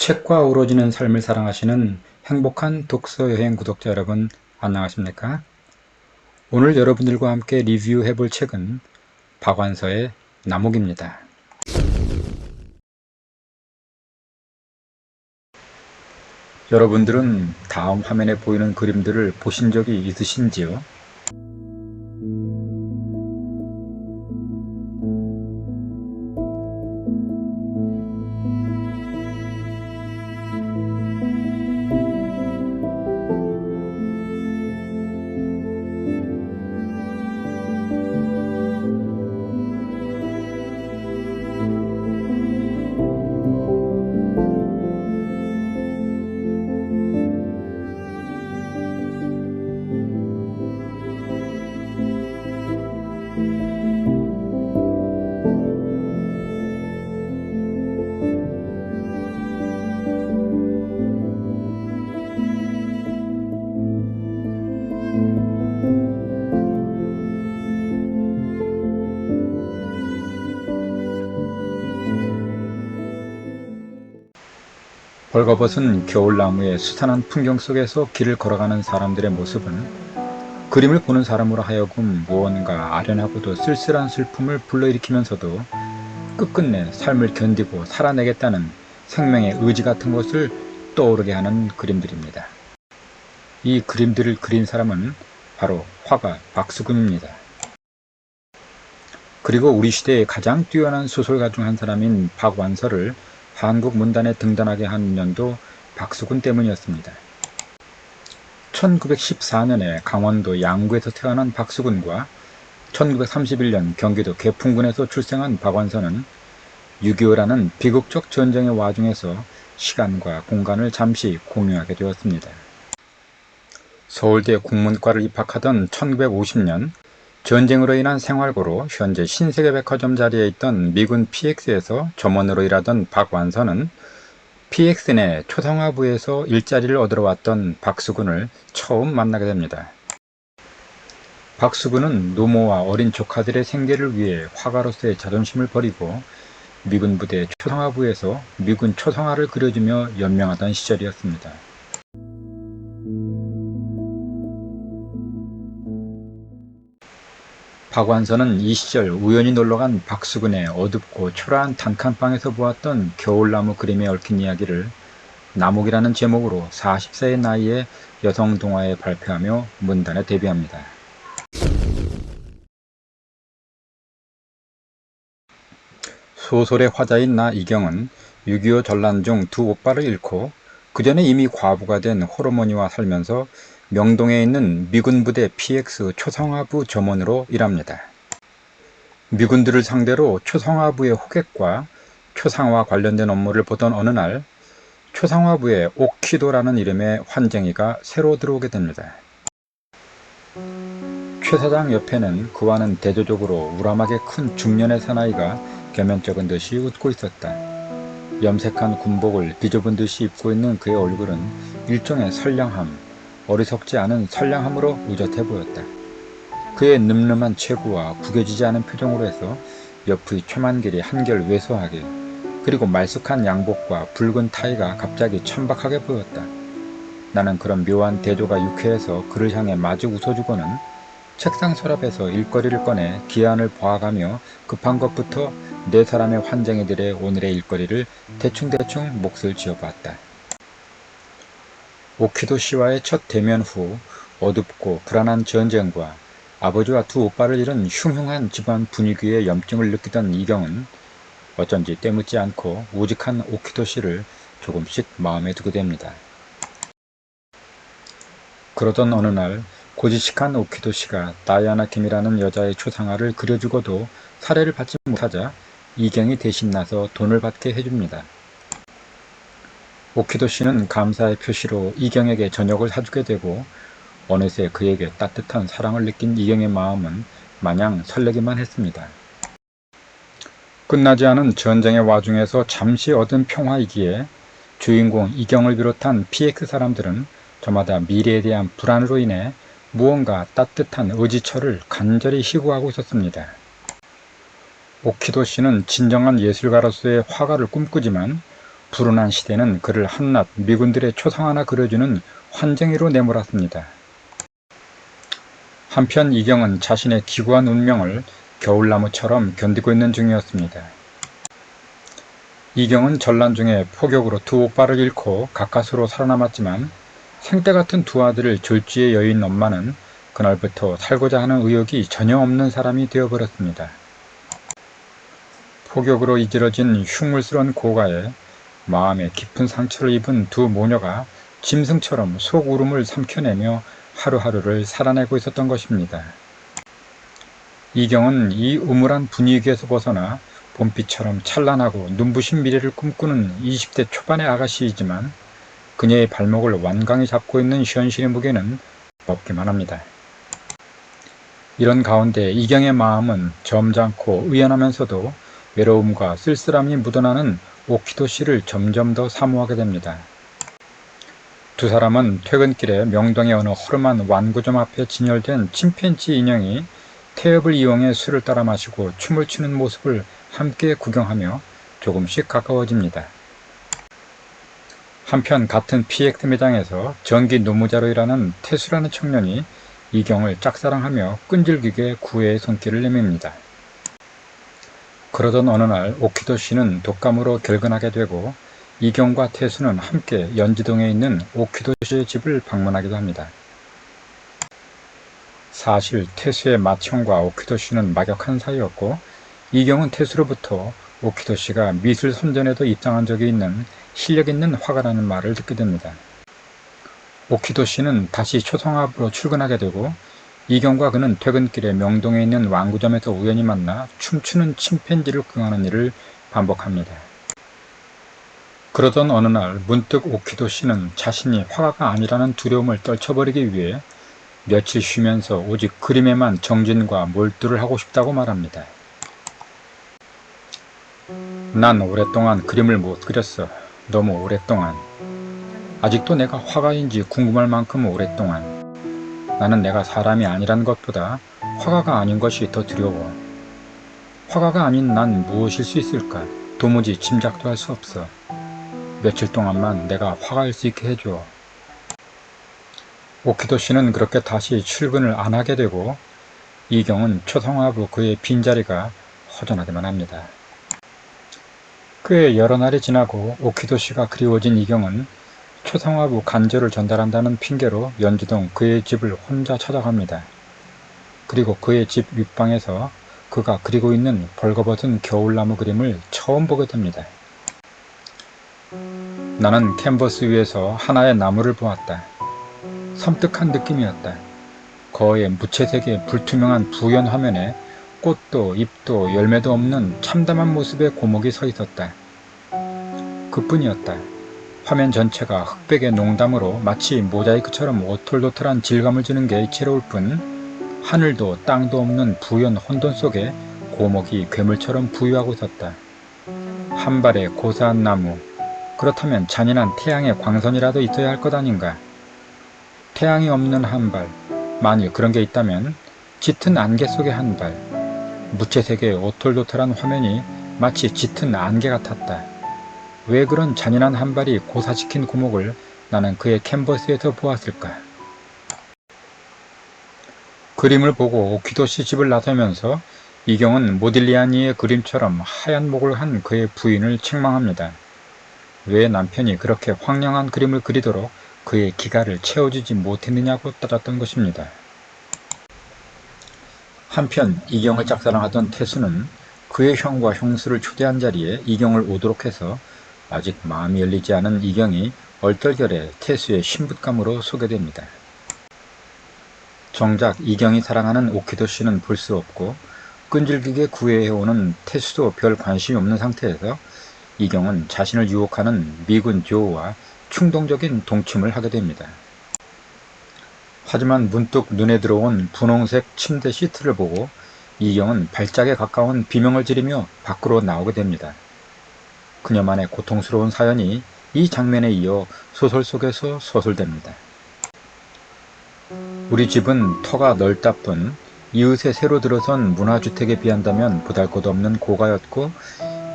책과 어우러지는 삶을 사랑하시는 행복한 독서 여행 구독자 여러분, 안녕하십니까? 오늘 여러분들과 함께 리뷰해 볼 책은 박완서의 나목입니다. 여러분들은 다음 화면에 보이는 그림들을 보신 적이 있으신지요? 벌거벗은 겨울나무의 수산한 풍경 속에서 길을 걸어가는 사람들의 모습은 그림을 보는 사람으로 하여금 무언가 아련하고도 쓸쓸한 슬픔을 불러일으키면서도 끝끝내 삶을 견디고 살아내겠다는 생명의 의지 같은 것을 떠오르게 하는 그림들입니다. 이 그림들을 그린 사람은 바로 화가 박수근입니다. 그리고 우리 시대의 가장 뛰어난 소설가 중 한 사람인 박완서를 한국 문단에 등단하게 한 인연도 박수근 때문이었습니다. 1914년에 강원도 양구에서 태어난 박수근과 1931년 경기도 개풍군에서 출생한 박완서는 6.25라는 비극적 전쟁의 와중에서 시간과 공간을 잠시 공유하게 되었습니다. 서울대 국문과를 입학하던 1950년 전쟁으로 인한 생활고로 현재 신세계백화점 자리에 있던 미군 PX에서 점원으로 일하던 박완서는 PX 내 초상화부에서 일자리를 얻으러 왔던 박수근을 처음 만나게 됩니다. 박수근은 노모와 어린 조카들의 생계를 위해 화가로서의 자존심을 버리고 미군 부대 초상화부에서 미군 초상화를 그려주며 연명하던 시절이었습니다. 박완서는 이 시절 우연히 놀러간 박수근의 어둡고 초라한 단칸방에서 보았던 겨울나무 그림에 얽힌 이야기를 나목이라는 제목으로 40세의 나이에 여성 동화에 발표하며 문단에 데뷔합니다. 소설의 화자인 나 이경은 6.25 전란 중 두 오빠를 잃고 그 전에 이미 과부가 된 홀어머니와 살면서 명동에 있는 미군부대 PX 초상화부 점원으로 일합니다. 미군들을 상대로 초상화부의 호객과 초상화 관련된 업무를 보던 어느 날 초상화부에 오키도라는 이름의 환쟁이가 새로 들어오게 됩니다. 최 사장 옆에는 그와는 대조적으로 우람하게 큰 중년의 사나이가 개면적은 듯이 웃고 있었다. 염색한 군복을 비좁은 듯이 입고 있는 그의 얼굴은 일종의 선량함, 어리석지 않은 선량함으로 의젓해 보였다. 그의 늠름한 체구와 구겨지지 않은 표정으로 해서 옆의 최만길이 한결 왜소하게, 그리고 말쑥한 양복과 붉은 타이가 갑자기 천박하게 보였다. 나는 그런 묘한 대조가 유쾌해서 그를 향해 마주 웃어주고는 책상 서랍에서 일거리를 꺼내 기한을 보아가며 급한 것부터 네 사람의 환쟁이들의 오늘의 일거리를 대충대충 몫을 지어봤다. 오키도 씨와의 첫 대면 후 어둡고 불안한 전쟁과 아버지와 두 오빠를 잃은 흉흉한 집안 분위기에 염증을 느끼던 이경은 어쩐지 때묻지 않고 우직한 오키도 씨를 조금씩 마음에 두게 됩니다. 그러던 어느 날 고지식한 오키도 씨가 다이아나 김이라는 여자의 초상화를 그려주고도 사례를 받지 못하자 이경이 대신 나서 돈을 받게 해줍니다. 오키도 씨는 감사의 표시로 이경에게 저녁을 사주게 되고 어느새 그에게 따뜻한 사랑을 느낀 이경의 마음은 마냥 설레기만 했습니다. 끝나지 않은 전쟁의 와중에서 잠시 얻은 평화이기에 주인공 이경을 비롯한 PX 사람들은 저마다 미래에 대한 불안으로 인해 무언가 따뜻한 의지처를 간절히 희구하고 있었습니다. 오키도 씨는 진정한 예술가로서의 화가를 꿈꾸지만 불운한 시대는 그를 한낱 미군들의 초상 하나 그려주는 환쟁이로 내몰았습니다. 한편 이경은 자신의 기구한 운명을 겨울나무처럼 견디고 있는 중이었습니다. 이경은 전란 중에 포격으로 두 오빠를 잃고 가까스로 살아남았지만 생때 같은 두 아들을 졸지에 여인 엄마는 그날부터 살고자 하는 의욕이 전혀 없는 사람이 되어버렸습니다. 포격으로 이지러진 흉물스런 고가에 마음에 깊은 상처를 입은 두 모녀가 짐승처럼 속울음을 삼켜내며 하루하루를 살아내고 있었던 것입니다. 이경은 이 우물한 분위기에서 벗어나 봄빛처럼 찬란하고 눈부신 미래를 꿈꾸는 20대 초반의 아가씨이지만 그녀의 발목을 완강히 잡고 있는 현실의 무게는 없기만 합니다. 이런 가운데 이경의 마음은 점잖고 의연하면서도 외로움과 쓸쓸함이 묻어나는 오키도 씨를 점점 더 사모하게 됩니다. 두 사람은 퇴근길에 명동의 어느 허름한 완구점 앞에 진열된 침팬지 인형이 태엽을 이용해 술을 따라 마시고 춤을 추는 모습을 함께 구경하며 조금씩 가까워집니다. 한편 같은 PX 매장에서 전기 노무자로 일하는 태수라는 청년이 이경을 짝사랑하며 끈질기게 구애의 손길을 내밉니다. 그러던 어느 날 오키도 씨는 독감으로 결근하게 되고 이경과 태수는 함께 연지동에 있는 오키도 씨의 집을 방문하기도 합니다. 사실 태수의 맏형과 오키도 씨는 막역한 사이였고 이경은 태수로부터 오키도 씨가 미술 선전에도 입상한 적이 있는 실력 있는 화가라는 말을 듣게 됩니다. 오키도 씨는 다시 초성합으로 출근하게 되고 이경과 그는 퇴근길에 명동에 있는 완구점에서 우연히 만나 춤추는 침팬지를 구경하는 일을 반복합니다. 그러던 어느 날 문득 오키도 씨는 자신이 화가가 아니라는 두려움을 떨쳐버리기 위해 며칠 쉬면서 오직 그림에만 정진과 몰두를 하고 싶다고 말합니다. 난 오랫동안 그림을 못 그렸어. 너무 오랫동안. 아직도 내가 화가인지 궁금할 만큼 오랫동안. 나는 내가 사람이 아니란 것보다 화가가 아닌 것이 더 두려워. 화가가 아닌 난 무엇일 수 있을까? 도무지 짐작도 할 수 없어. 며칠 동안만 내가 화가일 수 있게 해줘. 오키도 씨는 그렇게 다시 출근을 안 하게 되고 이경은 초성화 후 그의 빈자리가 허전하기만 합니다. 꽤 여러 날이 지나고 오키도 씨가 그리워진 이경은 초성화 후 간절을 전달한다는 핑계로 연지동 그의 집을 혼자 찾아갑니다. 그리고 그의 집 윗방에서 그가 그리고 있는 벌거벗은 겨울나무 그림을 처음 보게 됩니다. 나는 캔버스 위에서 하나의 나무를 보았다. 섬뜩한 느낌이었다. 거의 무채색의 불투명한 부연 화면에 꽃도 잎도 열매도 없는 참담한 모습의 고목이 서 있었다. 그뿐이었다. 화면 전체가 흑백의 농담으로 마치 모자이크처럼 오톨도톨한 질감을 주는 게 이채로울 뿐 하늘도 땅도 없는 부연 혼돈 속에 고목이 괴물처럼 부유하고 있었다. 한 발의 고사한 나무, 그렇다면 잔인한 태양의 광선이라도 있어야 할 것 아닌가. 태양이 없는 한 발, 만일 그런 게 있다면 짙은 안개 속의 한 발, 무채색의 오톨도톨한 화면이 마치 짙은 안개 같았다. 왜 그런 잔인한 한 발이 고사시킨 고목을 나는 그의 캔버스에서 보았을까? 그림을 보고 오키도 씨 집을 나서면서 이경은 모딜리아니의 그림처럼 하얀 목을 한 그의 부인을 책망합니다. 왜 남편이 그렇게 황량한 그림을 그리도록 그의 기가를 채워주지 못했느냐고 따졌던 것입니다. 한편 이경을 짝사랑하던 태수는 그의 형과 형수를 초대한 자리에 이경을 오도록 해서 아직 마음이 열리지 않은 이경이 얼떨결에 태수의 신붓감으로 소개됩니다. 정작 이경이 사랑하는 오키도 씨는 볼 수 없고 끈질기게 구애해오는 태수도 별 관심이 없는 상태에서 이경은 자신을 유혹하는 미군 조우와 충동적인 동침을 하게 됩니다. 하지만 문득 눈에 들어온 분홍색 침대 시트를 보고 이경은 발작에 가까운 비명을 지르며 밖으로 나오게 됩니다. 그녀만의 고통스러운 사연이 이 장면에 이어 소설 속에서 소설됩니다. 우리 집은 터가 넓다 뿐 이웃에 새로 들어선 문화주택에 비한다면 보잘것없는 고가였고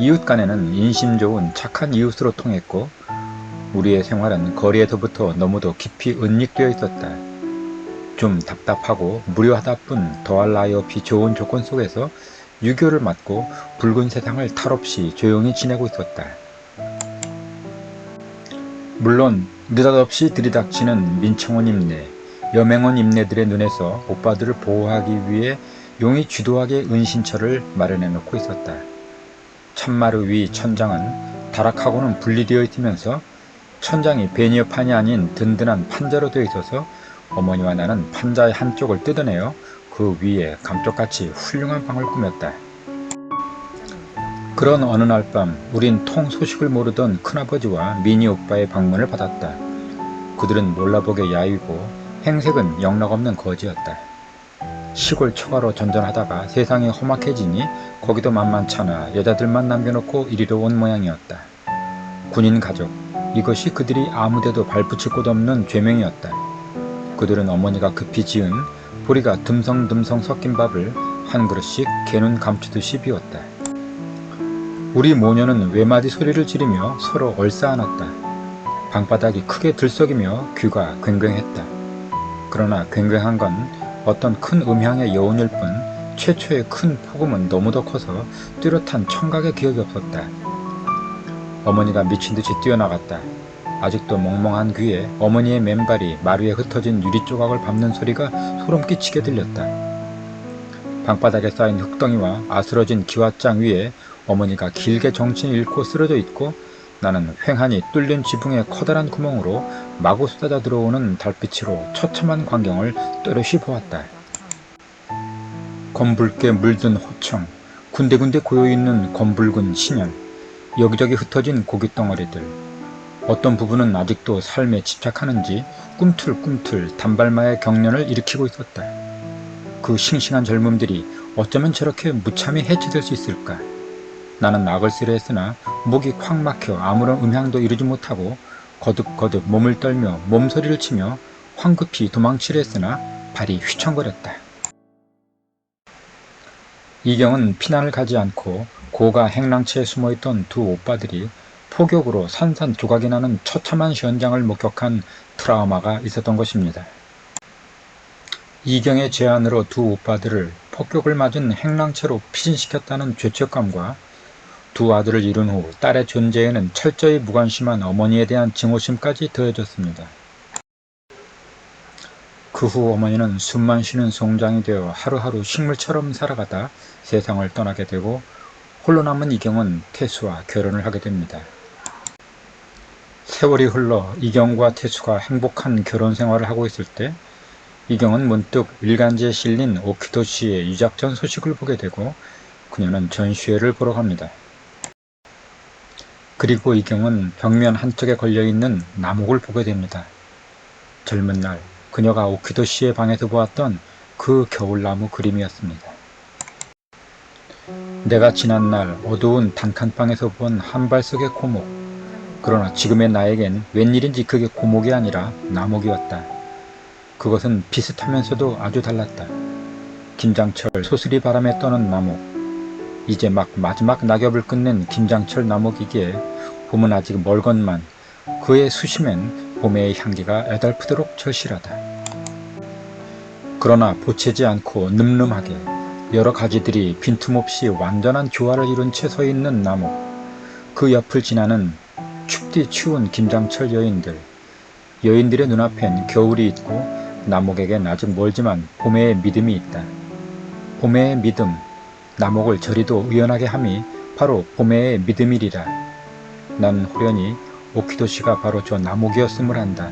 이웃 간에는 인심 좋은 착한 이웃으로 통했고 우리의 생활은 거리에서부터 너무도 깊이 은닉되어 있었다. 좀 답답하고 무료하다 뿐 더할 나위 없이 좋은 조건 속에서 유교를 맡고 붉은 세상을 탈없이 조용히 지내고 있었다. 물론 느닷없이 들이닥치는 민청원 임내, 여맹원 임내들의 눈에서 오빠들을 보호하기 위해 용이 쥐도하게 은신처를 마련해 놓고 있었다. 참마루 위 천장은 다락하고는 분리되어 있으면서 천장이 베니어판이 아닌 든든한 판자로 되어 있어서 어머니와 나는 판자의 한쪽을 뜯어내어 그 위에 감쪽같이 훌륭한 방을 꾸몄다. 그런 어느 날 밤 우린 통 소식을 모르던 큰아버지와 미니 오빠의 방문을 받았다. 그들은 몰라보게 야위고 행색은 영락없는 거지였다. 시골 처가로 전전하다가 세상이 험악해지니 거기도 만만찮아 여자들만 남겨놓고 이리로 온 모양이었다. 군인 가족, 이것이 그들이 아무데도 발붙일 곳 없는 죄명이었다. 그들은 어머니가 급히 지은 보리가 듬성듬성 섞인 밥을 한 그릇씩 개눈 감추듯이 비웠다. 우리 모녀는 외마디 소리를 지르며 서로 얼싸안았다. 방바닥이 크게 들썩이며 귀가 괭괭했다. 그러나 괭괭한 건 어떤 큰 음향의 여운일 뿐 최초의 큰 폭음은 너무도 커서 뚜렷한 청각의 기억이 없었다. 어머니가 미친듯이 뛰어나갔다. 아직도 멍멍한 귀에 어머니의 맨발이 마루에 흩어진 유리조각을 밟는 소리가 소름 끼치게 들렸다. 방바닥에 쌓인 흙덩이와 아스러진 기왓장 위에 어머니가 길게 정신을 잃고 쓰러져 있고 나는 휑하니 뚫린 지붕의 커다란 구멍으로 마구 쏟아져 들어오는 달빛으로 처참한 광경을 또렷이 보았다. 검붉게 물든 호청, 군데군데 고여있는 검붉은 신열, 여기저기 흩어진 고깃덩어리들, 어떤 부분은 아직도 삶에 집착하는지 꿈틀꿈틀 단발마의 경련을 일으키고 있었다. 그 싱싱한 젊음들이 어쩌면 저렇게 무참히 해치될 수 있을까? 나는 악을 쓰려했으나 목이 콱 막혀 아무런 음향도 이루지 못하고 거듭거듭 몸을 떨며 몸소리를 치며 황급히 도망치려 했으나 발이 휘청거렸다. 이경은 피난을 가지 않고 고가 행랑채에 숨어있던 두 오빠들이 폭격으로 산산조각이 나는 처참한 현장을 목격한 트라우마가 있었던 것입니다. 이경의 제안으로 두 오빠들을 폭격을 맞은 행랑채로 피신시켰다는 죄책감과 두 아들을 잃은 후 딸의 존재에는 철저히 무관심한 어머니에 대한 증오심까지 더해졌습니다. 그 후 어머니는 숨만 쉬는 송장이 되어 하루하루 식물처럼 살아가다 세상을 떠나게 되고 홀로 남은 이경은 태수와 결혼을 하게 됩니다. 세월이 흘러 이경과 태수가 행복한 결혼 생활을 하고 있을 때 이경은 문득 일간지에 실린 오키도시의 유작전 소식을 보게 되고 그녀는 전시회를 보러 갑니다. 그리고 이경은 벽면 한쪽에 걸려있는 나목을 보게 됩니다. 젊은 날 그녀가 오키도시의 방에서 보았던 그 겨울나무 그림이었습니다. 내가 지난날 어두운 단칸방에서 본 한발석의 고목, 그러나 지금의 나에겐 웬일인지 그게 고목이 아니라 나목이었다. 그것은 비슷하면서도 아주 달랐다. 김장철 소스리 바람에 떠는 나목, 이제 막 마지막 낙엽을 끝낸 김장철 나목이기에 봄은 아직 멀건만 그의 수심엔 봄의 향기가 애달프도록 절실하다. 그러나 보채지 않고 늠름하게 여러 가지들이 빈틈없이 완전한 조화를 이룬 채 서 있는 나목, 그 옆을 지나는 춥디 추운 김장철 여인들의 눈앞엔 겨울이 있고 나목에겐 아직 멀지만 봄의 믿음이 있다. 봄의 믿음, 나목을 저리도 의연하게 함이 바로 봄의 믿음이리라. 난 호련히 오키도시가 바로 저 나목이었음을 안다.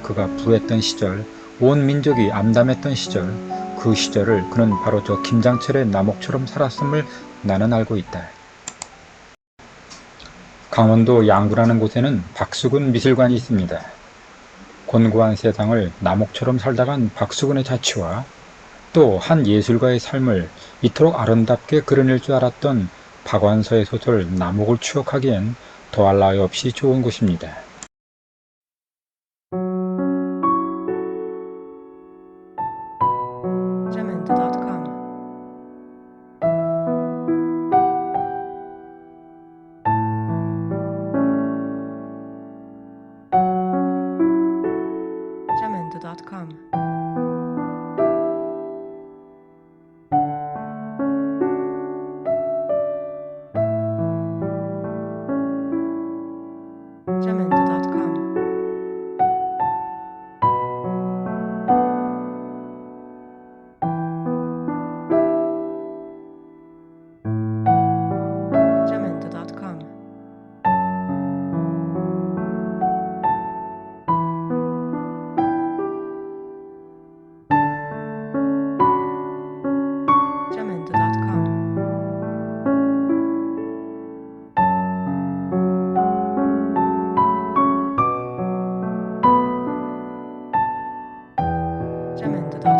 그가 부했던 시절, 온 민족이 암담했던 시절, 그 시절을 그는 바로 저 김장철의 나목처럼 살았음을 나는 알고 있다. 강원도 양구라는 곳에는 박수근 미술관이 있습니다. 곤고한 세상을 나목처럼 살다간 박수근의 자취와 또 한 예술가의 삶을 이토록 아름답게 그려낼 줄 알았던 박완서의 소설 나목을 추억하기엔 더할 나위 없이 좋은 곳입니다. Jamendo.com Jamendo.com. Jamendo.com. Jamendo.com. Jamendo.com.